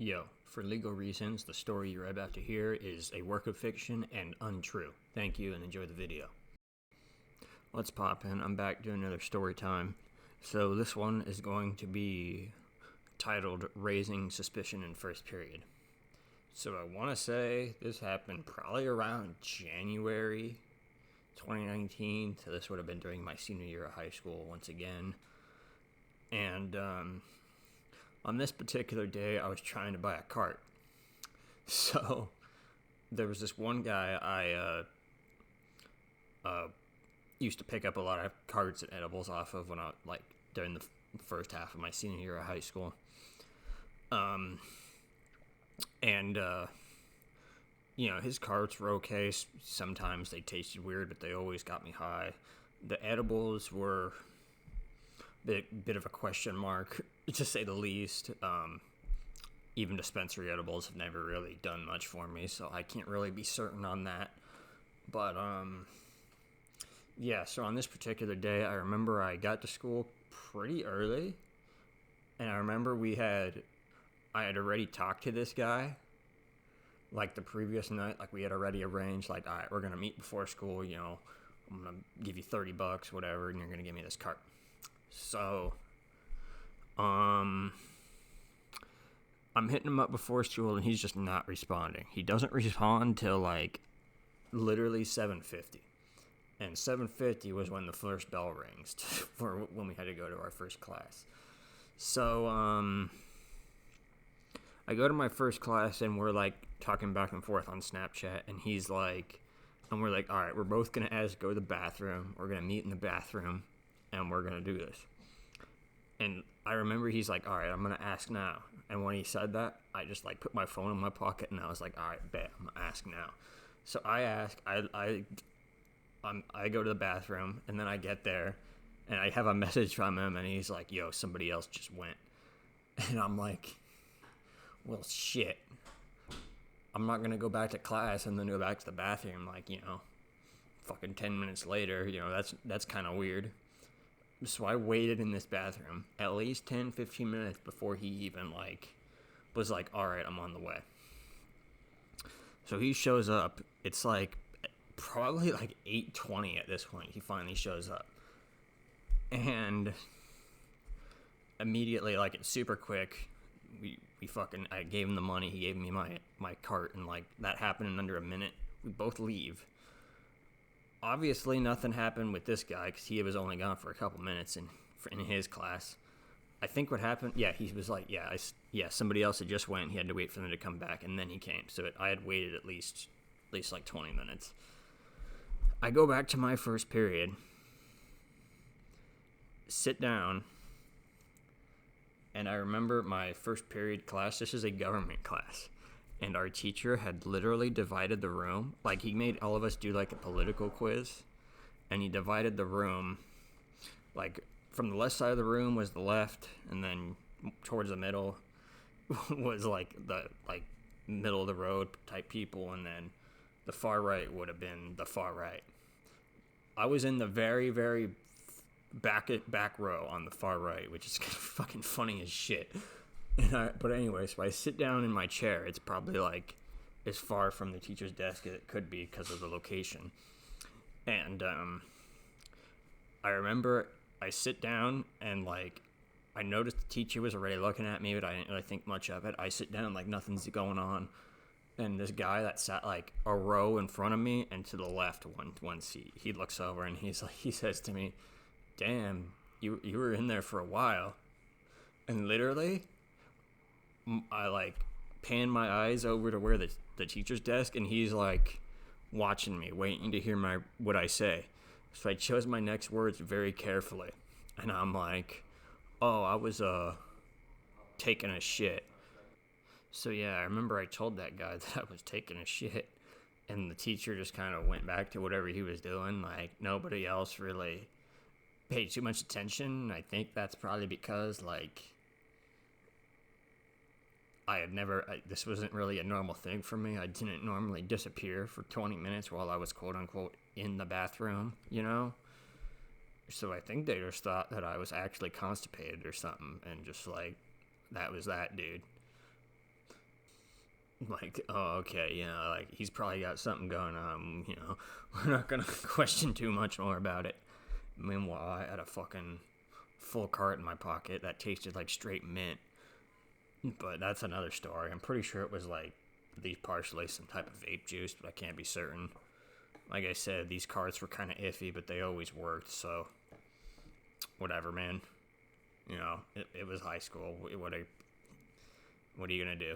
Yo, for legal reasons, the story you're about to hear is a work of fiction and untrue. Thank you and enjoy the video. Let's pop in. I'm back doing another story time. So this one is going to be titled Raising Suspicion in First Period. So I want to say this happened probably around January 2019. So this would have been during my senior year of high school once again. And on this particular day, I was trying to buy a cart. So there was this one guy I used to pick up a lot of carts and edibles off of when during the first half of my senior year of high school. His carts were okay. Sometimes they tasted weird, but they always got me high. The edibles were a bit of a question mark, to say the least. Even dispensary edibles have never really done much for me, so I can't really be certain on that. But, so on this particular day, I remember I got to school pretty early, and I remember I had already talked to this guy, like the previous night, like we had already arranged, like, all right, we're going to meet before school, I'm going to give you $30, whatever, and you're going to give me this cart. So, I'm hitting him up before school, and he's just not responding. He doesn't respond till, literally 7:50. And 7:50 was when the first bell rings for when we had to go to our first class. So, I go to my first class, and we're, talking back and forth on Snapchat, and we're like, all right, we're both going to go to the bathroom. We're going to meet in the bathroom, and we're going to do this. And I remember he's like, all right, I'm going to ask now. And when he said that, I just, put my phone in my pocket, and I was like, all right, bet, I'm going to ask now. So I ask, I go to the bathroom, and then I get there, and I have a message from him, and he's like, yo, somebody else just went. And I'm like, well, shit. I'm not going to go back to class and then go back to the bathroom, fucking 10 minutes later. That's kind of weird. So I waited in this bathroom at least 10, 15 minutes before he even, was like, all right, I'm on the way. So he shows up. It's, probably, 8:20 at this point. He finally shows up. And immediately, it's super quick. I gave him the money. He gave me my cart, and, that happened in under a minute. We both leave. Obviously, nothing happened with this guy because he was only gone for a couple minutes in his class. I think what happened, he was like, somebody else had just went. He had to wait for them to come back, and then he came. So I had waited at least 20 minutes. I go back to my first period, sit down, and I remember my first period class. This is a government class. And our teacher had literally divided the room. He made all of us do, a political quiz. And he divided the room. From the left side of the room was the left. And then towards the middle was, the middle of the road type people. And then the far right would have been the far right. I was in the very, very back row on the far right, which is fucking funny as shit. But anyway, so I sit down in my chair. It's probably as far from the teacher's desk as it could be because of the location. And I remember I sit down and I noticed the teacher was already looking at me, but I didn't really think much of it. I sit down nothing's going on. And this guy that sat a row in front of me and to the left one seat, he looks over and he says to me, damn, you were in there for a while. And literally, I pan my eyes over to where the teacher's desk, and he's watching me, waiting to hear what I say. So I chose my next words very carefully, and I'm like, oh, I was taking a shit. So yeah, I remember I told that guy that I was taking a shit, and the teacher just kind of went back to whatever he was doing. Nobody else really paid too much attention. I think that's probably because this wasn't really a normal thing for me. I didn't normally disappear for 20 minutes while I was quote unquote in the bathroom, So I think they just thought that I was actually constipated or something, and just that was that, dude. Like, oh, okay, like he's probably got something going on. We're not gonna question too much more about it. Meanwhile, I had a fucking full cart in my pocket that tasted like straight mint. But that's another story. I'm pretty sure it was like these partially some type of vape juice, but I can't be certain. Like I said, these carts were kind of iffy, but they always worked. So whatever, man. It was high school. What are you gonna do?